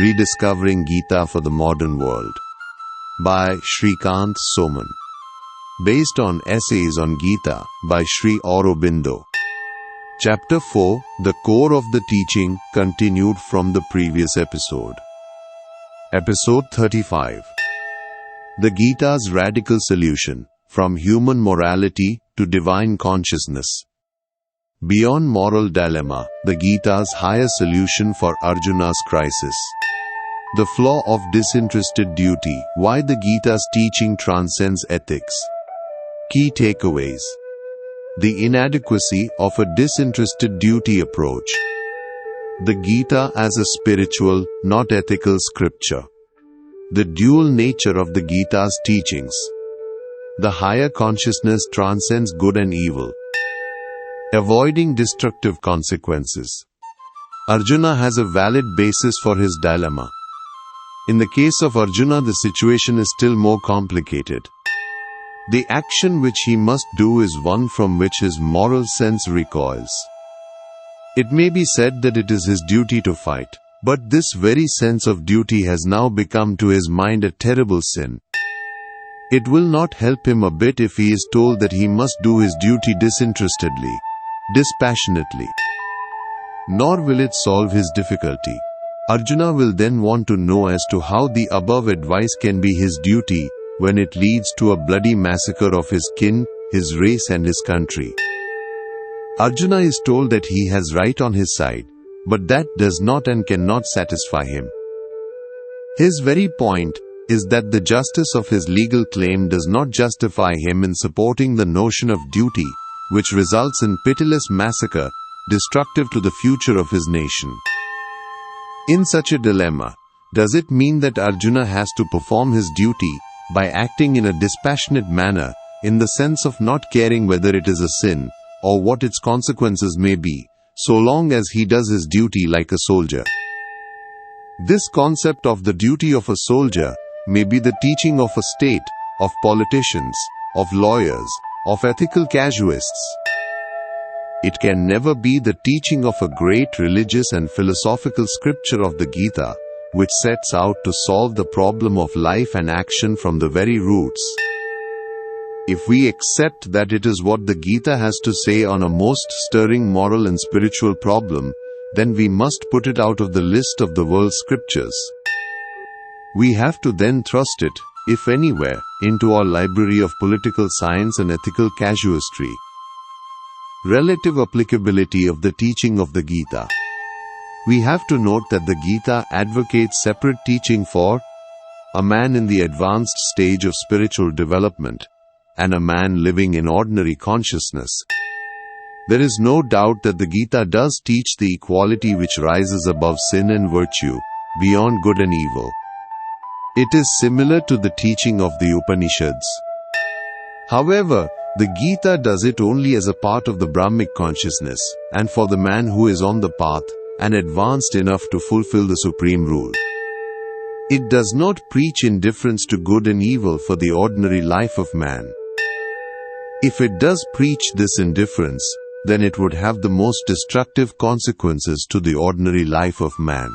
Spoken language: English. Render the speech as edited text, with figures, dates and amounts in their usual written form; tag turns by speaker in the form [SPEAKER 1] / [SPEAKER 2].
[SPEAKER 1] Rediscovering Gita for the Modern World by Shrikant Soman. Based on Essays on Gita by Sri Aurobindo. Chapter 4, The Core of the Teaching, continued from the previous episode. Episode 35. The Gita's Radical Solution, from Human Morality to Divine Consciousness. Beyond moral dilemma, the Gita's higher solution for Arjuna's crisis. The flaw of disinterested duty, why the Gita's teaching transcends ethics. Key takeaways. The inadequacy of a disinterested duty approach. The Gita as a spiritual, not ethical scripture. The dual nature of the Gita's teachings. The higher consciousness transcends good and evil. Avoiding destructive consequences. Arjuna has a valid basis for his dilemma. In the case of Arjuna, the situation is still more complicated. The action which he must do is one from which his moral sense recoils. It may be said that it is his duty to fight, but this very sense of duty has now become to his mind a terrible sin. It will not help him a bit if he is told that he must do his duty disinterestedly, dispassionately. Nor will it solve his difficulty. Arjuna will then want to know as to how the above advice can be his duty when it leads to a bloody massacre of his kin, his race and his country. Arjuna is told that he has right on his side, but that does not and cannot satisfy him. His very point is that the justice of his legal claim does not justify him in supporting the notion of duty, which results in pitiless massacre, destructive to the future of his nation. In such a dilemma, does it mean that Arjuna has to perform his duty by acting in a dispassionate manner, in the sense of not caring whether it is a sin, or what its consequences may be, so long as he does his duty like a soldier? This concept of the duty of a soldier may be the teaching of a state, of politicians, of lawyers, of ethical casuists. It can never be the teaching of a great religious and philosophical scripture of the Gita, which sets out to solve the problem of life and action from the very roots. If we accept that it is what the Gita has to say on a most stirring moral and spiritual problem, then we must put it out of the list of the world's scriptures. We have to then thrust it, if anywhere, into our library of political science and ethical casuistry. Relative applicability of the teaching of the Gita. We have to note that the Gita advocates separate teaching for a man in the advanced stage of spiritual development and a man living in ordinary consciousness. There is no doubt that the Gita does teach the equality which rises above sin and virtue, beyond good and evil. It is similar to the teaching of the Upanishads. However, the Gita does it only as a part of the Brahmic consciousness, and for the man who is on the path, and advanced enough to fulfill the supreme rule. It does not preach indifference to good and evil for the ordinary life of man. If it does preach this indifference, then it would have the most destructive consequences to the ordinary life of man.